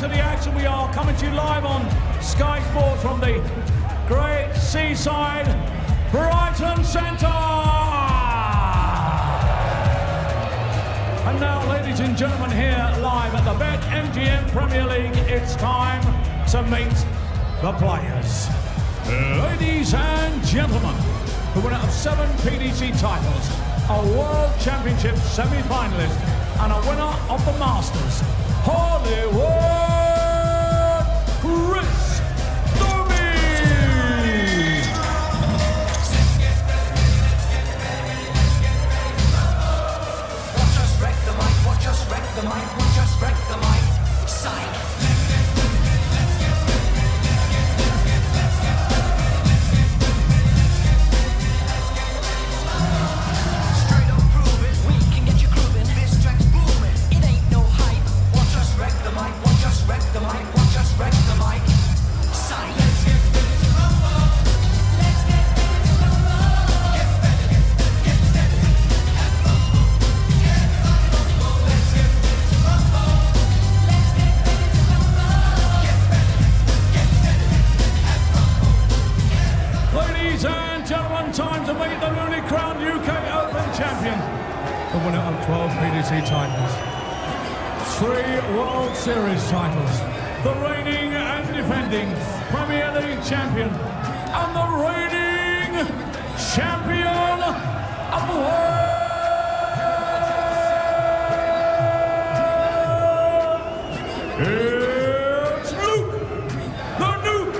to the action. We are coming to you live on Sky Sports from the great seaside Brighton Centre. And now, ladies and gentlemen, here live at the BetMGM Premier League, it's time to meet the players. Ladies and gentlemen, the winner of 7 PDC titles, a World Championship semi-finalist, and a winner of the Masters, Hollywood Chris Dobey! Watch us wreck the mic, watch us wreck the mic, watch us wreck the mic. Psych. Time to meet the newly crowned UK Open champion, the winner of 12 PDC titles, 3 World Series titles, the reigning and defending Premier League champion, and the reigning champion of the world. It's Luke, the Nuke.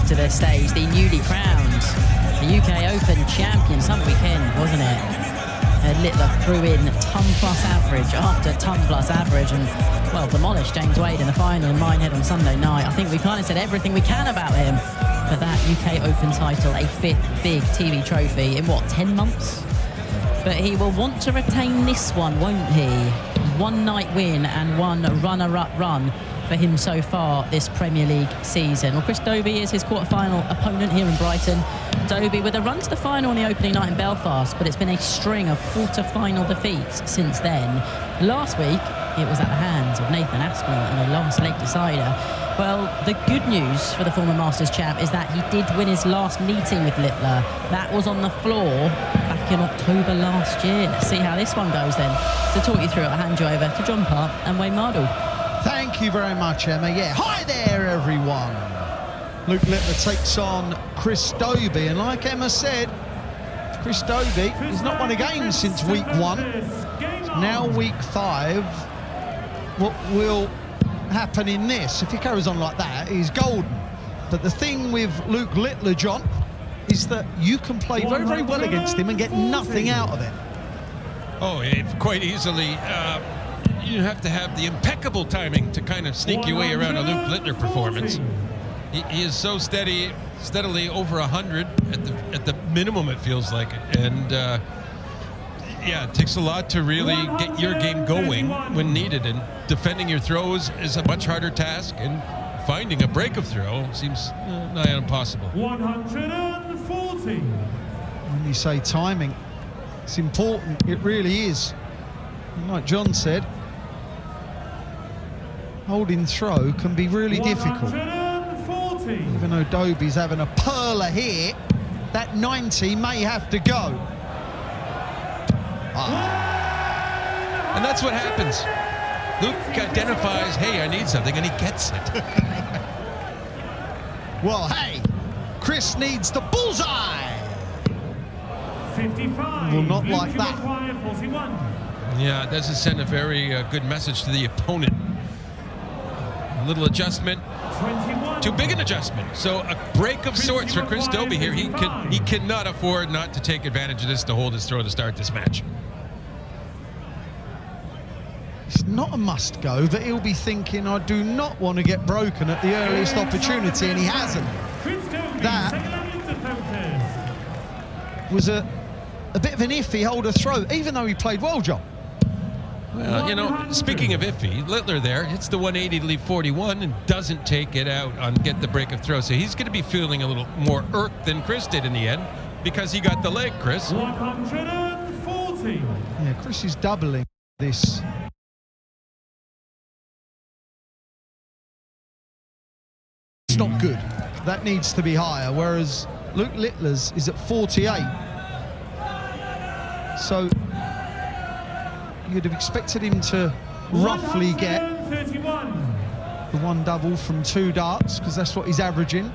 To the stage, the newly crowned the UK Open champion. Some weekend, wasn't it? Littler threw in ton plus average after ton plus average and, well, demolished James Wade in the final in Minehead on Sunday night. I think we kind of said everything we can about him for that UK Open title, a 5th big TV trophy in, what, 10 months? But he will want to retain this one, won't he? 1 night win and 1 runner-up run for him so far this Premier League season. Well, Chris Dobey is his quarter-final opponent here in Brighton. Dobey with a run to the final on the opening night in Belfast, but it's been a string of quarter-final defeats since then. Last week, it was at the hands of Nathan Aspinall in a last leg decider. Well, the good news for the former Masters champ is that he did win his last meeting with Littler. That was on the floor back in October last year. Let's see how this one goes then. To talk you through it, I'll hand you over to John Parr and Wayne Mardle. Thank you very much, Emma. Yeah, hi there, everyone. Luke Littler takes on Chris Dobey, and like Emma said, Chris Dobey has not won a game since week 1. Now week 5. What will happen in this? If he carries on like that, he's golden. But the thing with Luke Littler, John, is that you can play very, very well against him and get nothing out of it. Oh, quite easily. You have to have the impeccable timing to kind of sneak your way around a Luke Littler performance. He is so steadily over 100 at the minimum, it feels like. And yeah, it takes a lot to really get your game going when needed. And defending your throws is a much harder task. And finding a break of throw seems nigh impossible. 140. When you say timing, it's important. It really is. And like John said, holding throw can be really difficult. 140. Even though Dobey's having a perler here, that 90 may have to go. And that's what happens. Luke identifies, hey, I need something, and he gets it. Well, hey, Chris needs the bullseye. 55. Will not like that. 41. Yeah, it doesn't send a very good message to the opponent. A little adjustment. 21. Too big an adjustment. So a break of sorts for Chris Dobey here. He cannot afford not to take advantage of this to hold his throw to start this match. It's not a must go, but he'll be thinking, I do not want to get broken at the earliest opportunity, and he hasn't. That was a bit of an iffy holder throw, even though he played well, John. Well, you know, speaking of iffy, Littler there hits the 180 to leave 41 and doesn't take it out on get the break of throw. So he's going to be feeling a little more irked than Chris did in the end because he got the leg, Chris. 140. Yeah, Chris is doubling this. It's not good. That needs to be higher, whereas Luke Littler's is at 48. So you'd have expected him to roughly get the one double from 2 darts, because that's what he's averaging.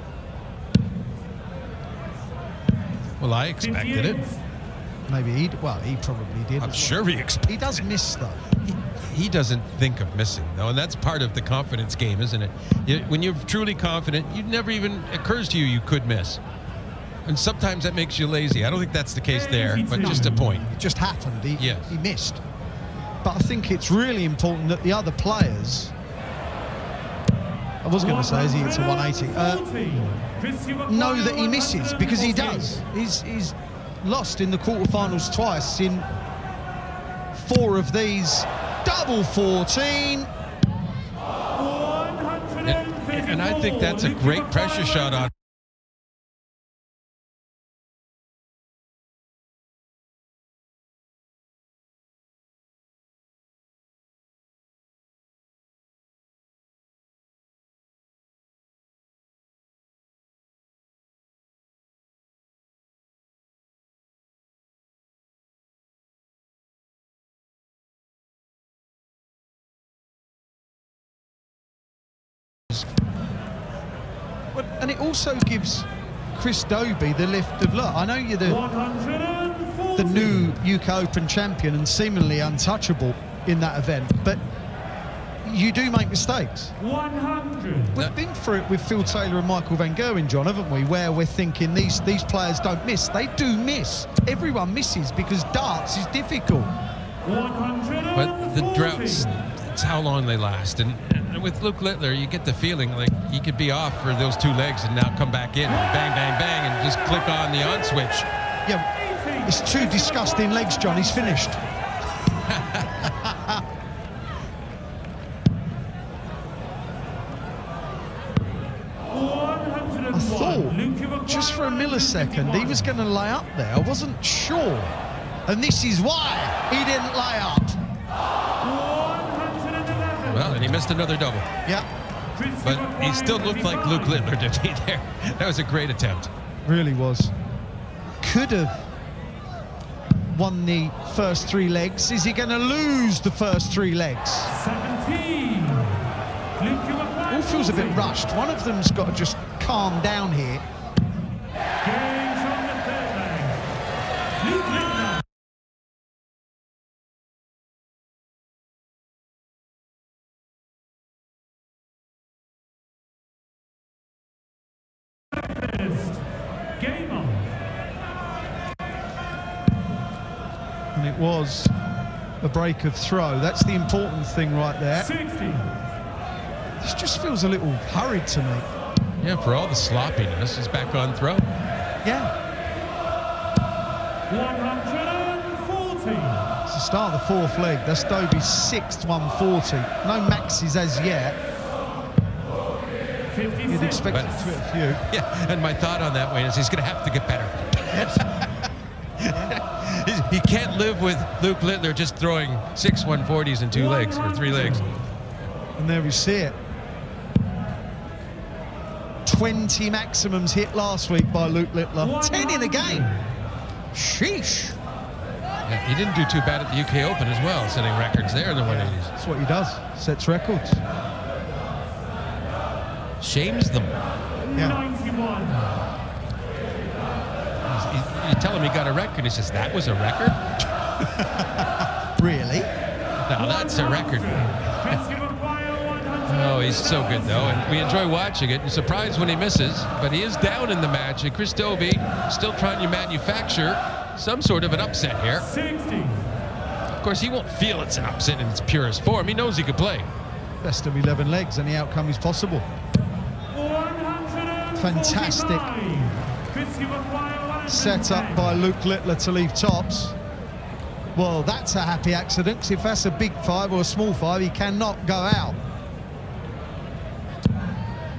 Well, I expected it. Maybe he probably did. I'm sure he expected He does miss, though. He doesn't think of missing, though, and that's part of the confidence game, isn't it? When you're truly confident, it never even occurs to you you could miss. And sometimes that makes you lazy. I don't think that's the case there, but just a point. It just happened. He Yes. missed. But I think it's really important that the other players, I was going to say, as he hits a 180, know that he misses, because he does. He's lost in the quarterfinals twice in 4 of these. Double 14. And I think that's a great pressure shot on. And it also gives Chris Dobey the lift of, look, I know you're the new UK Open champion and seemingly untouchable in that event, but you do make mistakes. 100. We've been through it with Phil Taylor and Michael Van Gerwen, John, haven't we? Where we're thinking these players don't miss. They do miss. Everyone misses because darts is difficult. 100. But the droughts, it's how long they last. And with Luke Littler, you get the feeling like he could be off for those 2 legs and now come back in, bang, bang, bang, and just click on the on switch. Yeah, it's 2 disgusting legs, John. He's finished. I thought, just for a millisecond, he was going to lay up there. I wasn't sure. And this is why he didn't lay up. Well, and he missed another double. Yeah, But he still looked like Luke Littler to me there. That was a great attempt. really was. Could have won the first 3 legs. Is he going to lose the first 3 legs? 17. All feels a bit rushed. One of them's got to just calm down here. Games on the third leg. Luke Littler. Game on. And it was a break of throw. That's the important thing right there. 60. This just feels a little hurried to me. Yeah, for all the sloppiness, he's back on throw. Yeah, 140. it's the start of the 4th leg. That's Dobey's 6th 140. No maxes as yet. 56. You'd expect it to hit a few. Yeah, and my thought on that, Wayne, is he's going to have to get better. He can't live with Luke Littler just throwing 6 140s in 2 legs, or 3 legs. And there we see it. 20 maximums hit last week by Luke Littler. 10 in a game. Sheesh. Yeah, he didn't do too bad at the UK Open as well, setting records there in the 180s. That's what he does. Sets records. Shames them. Yeah. 91. You tell him he got a record. He says, that was a record? Really? No, that's a record. Oh, he's so good, though, and we enjoy watching it. And surprised when he misses, but he is down in the match. And Chris Dobey still trying to manufacture some sort of an upset here. 60. Of course, he won't feel it's an upset in its purest form. He knows he could play. Best of 11 legs, and the outcome is possible. Fantastic set up by Luke Littler to leave tops. Well, that's a happy accident, 'cause if that's a big 5 or a small 5, he cannot go out.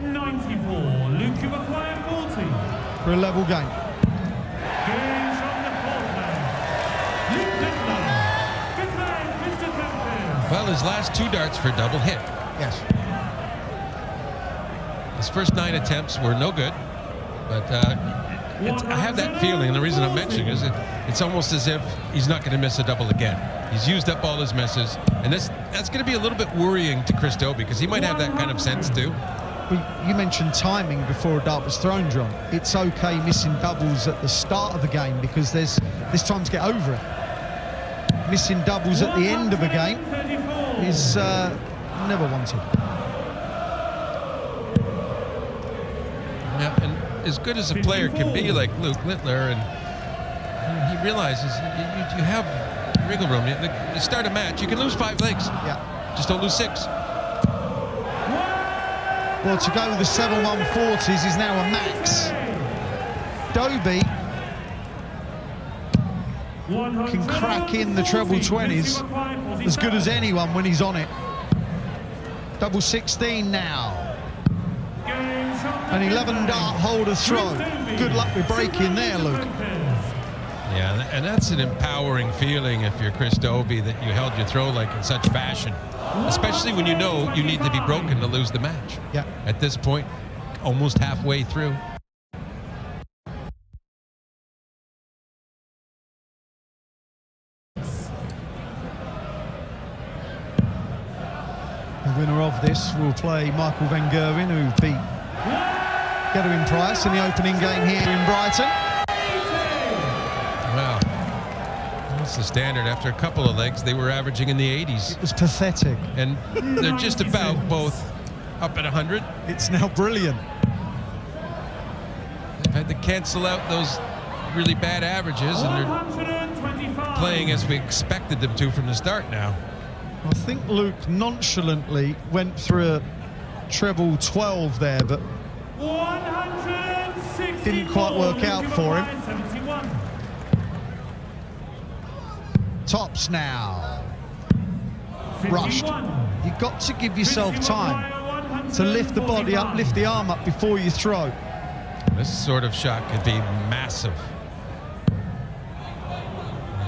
94. Luke, you acquire 40. For a level game. Gains from the fourth man. Luke Littler declared Mr. Champion. Well, his last 2 darts for double hit. Yes. His first 9 attempts were no good, but I have that feeling, and the reason I'm mentioning is it's almost as if he's not going to miss a double again. He's used up all his misses, and that's going to be a little bit worrying to Chris Dobey, because he might have that kind of sense too. Well, you mentioned timing before a dart was thrown, John. It's okay missing doubles at the start of the game, because there's time to get over it. Missing doubles at the end of a game is never wanted. Yeah, and as good as a player can be, like Luke Littler, and he realizes you have wriggle room. You start a match, you can lose 5 legs. Yeah. Just don't lose 6. Well, to go with the 7-1-40s is now a max. Dobey can crack in the treble 20s as good as anyone when he's on it. Double 16 now. An 11 dart holder throw. Good luck with breaking there, Luke. Yeah, and that's an empowering feeling if you're Chris Dobey, that you held your throw like in such fashion, especially when you know you need to be broken to lose the match. Yeah. At this point, almost halfway through. The winner of this will play Michael Van Gerwen, who beat Gerwyn Price in the opening game here in Brighton. Well, that's the standard. After a couple of legs, they were averaging in the 80s. It was pathetic. And they're just about both up at 100. It's now brilliant. They've had to cancel out those really bad averages, and they're playing as we expected them to from the start now. I think Luke nonchalantly went through a treble 12 there, but didn't quite work out for him. Tops now. Rushed. You've got to give yourself time to lift the body up, lift the arm up before you throw. This sort of shot could be massive.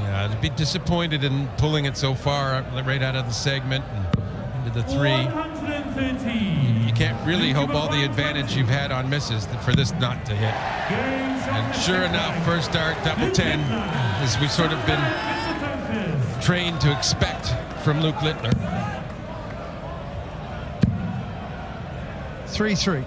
Yeah, I'd be disappointed in pulling it so far right out of the segment and into the 3. You can't really hope all the advantage you've had on misses for this not to hit. And sure enough, first dart, double 10, as we've sort of been trained to expect from Luke Littler. 3-3.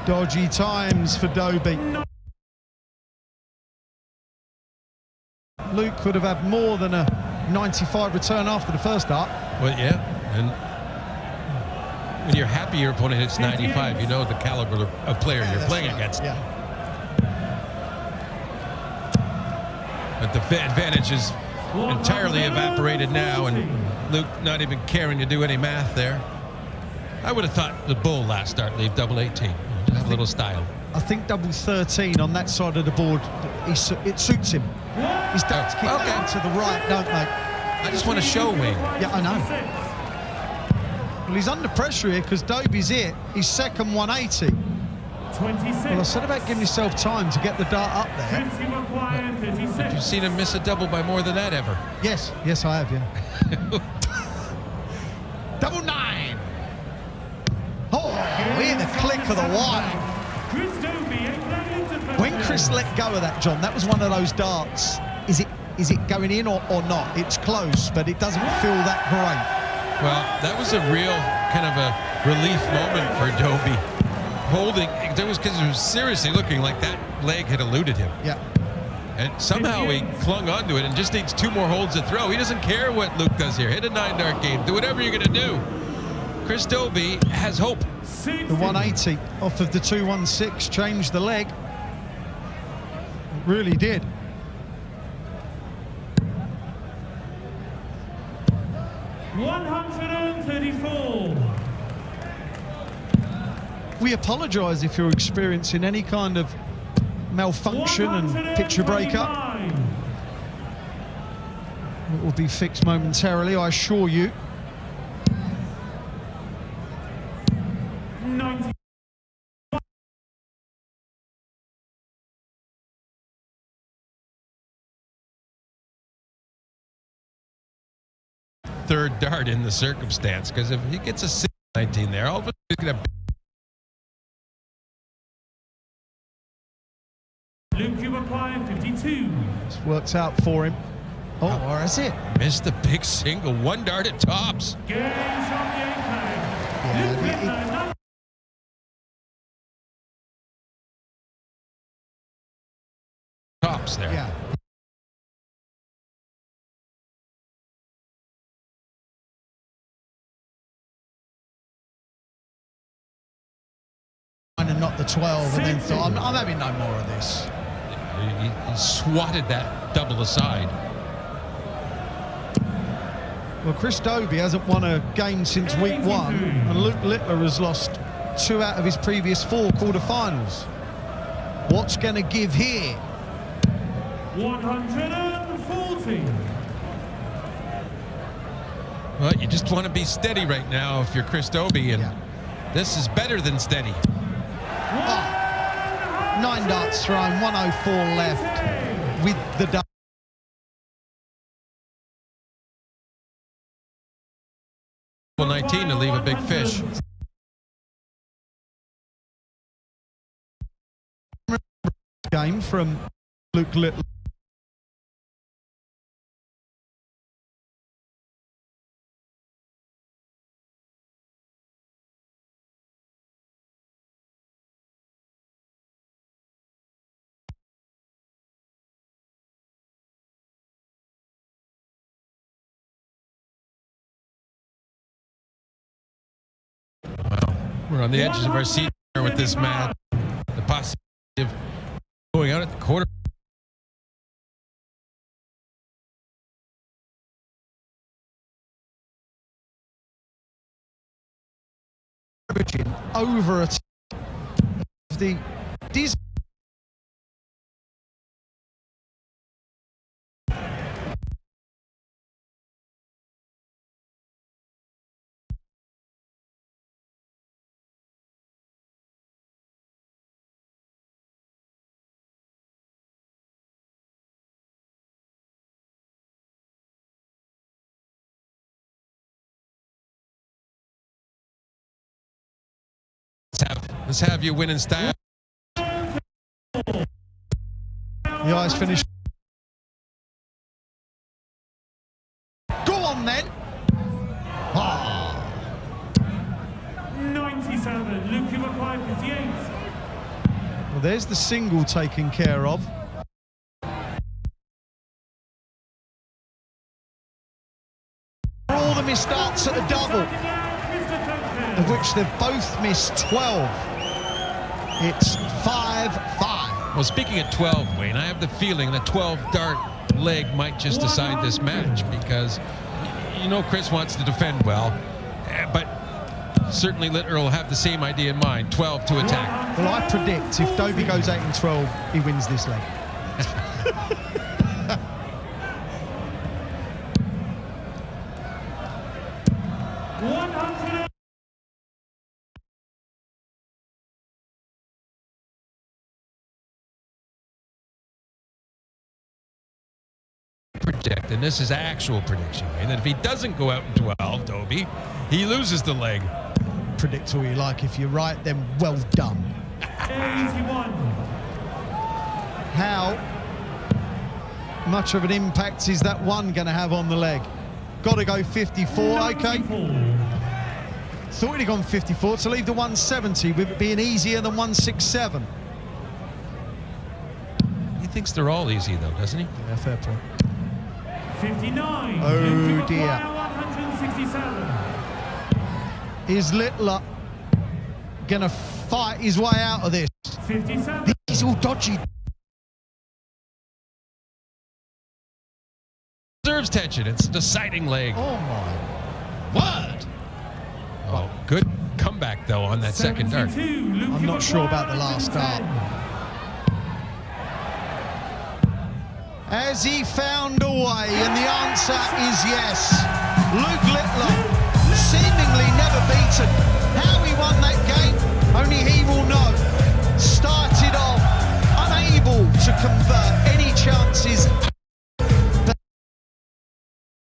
Dodgy times for Dobey. Luke could have had more than a 95 return after the first dart. Well, yeah, and when you're happy your opponent hits 95, you know the caliber of player you're playing against. Yeah. But the advantage is entirely evaporated now, and Luke not even caring to do any math there. I would have thought the bull last start leave double 18. Just a little style. I think double 13 on that side of the board, it suits him. His darts keep going to the right, don't they? I just want to show Wayne. Yeah, I know. Well, he's under pressure here because Dobey's hit his second 180. 26. Well, I said about giving yourself time to get the dart up there. Have you seen him miss a double by more than that ever? Yes, yes, I have, yeah. Double 9. Oh, hear the click of the wire. When Chris let go of that, John, that was one of those darts. Is it going in or not? It's close, but it doesn't feel that great. Well, that was a real kind of a relief moment for Dobey. Holding, because it was seriously looking like that leg had eluded him. Yeah. And somehow he clung onto it and just needs 2 more holds to throw. He doesn't care what Luke does here. Hit a 9-dart game. Do whatever you're going to do. Chris Dobey has hope. The 180 off of the 216 changed the leg. It really did. $134. We apologise if you're experiencing any kind of malfunction and picture breakup. It will be fixed momentarily, I assure you. 90. Third dart in the circumstance, because if he gets a 6-19 there, all of a sudden he's going to... Luke, you apply 52. This works out for him. Oh, or is it? Missed the big single. 1 dart at tops. Gauge on the 8-peg. Yeah, Tops there. yeah. And not the 12, and then thought, I'm having no more of this. He swatted that double aside. Well, Chris Dobey hasn't won a game since week 1, and Luke Littler has lost 2 out of his previous 4 quarterfinals. What's going to give here? 140. Well, you just want to be steady right now if you're Chris Dobey, and this is better than steady. 9 darts thrown, 104 left with the dart. Well, 19 to leave a big fish. Game from Luke Littler. We're on the edges of our seat here with this match. The possibility of going out at the quarter. Over a the Disney. Let's have you win in style. The eyes finished. Go on then. 97. Luke, you apply 58. Well, there's the single taken care of. All the missed starts at the double, of which they've both missed 12. It's 5-5. Well, speaking of 12, Wayne, I have the feeling the 12-dart leg might just decide this match, because you know Chris wants to defend well, but certainly Littler will have the same idea in mind, 12 to attack. Well, I predict if Dobey goes 8 and 12, he wins this leg. Predict, and this is actual prediction, and that if he doesn't go out in 12, Dobey, he loses the leg. Predict all you like. If you're right, then well done. How much of an impact is that one going to have on the leg? Got to go 54, okay. Thought he'd gone 54 to leave the 170 with it being easier than 167. He thinks they're all easy, though, doesn't he? Yeah, fair point. 59. Oh dear. 167. Is Littler going to fight his way out of this? 57. He's all dodgy. Deserves tension. It's a deciding leg. Oh my word. Oh, good comeback, though, on that second dart. I'm not sure about the last dart. Has he found a way? And the answer is yes. Luke Littler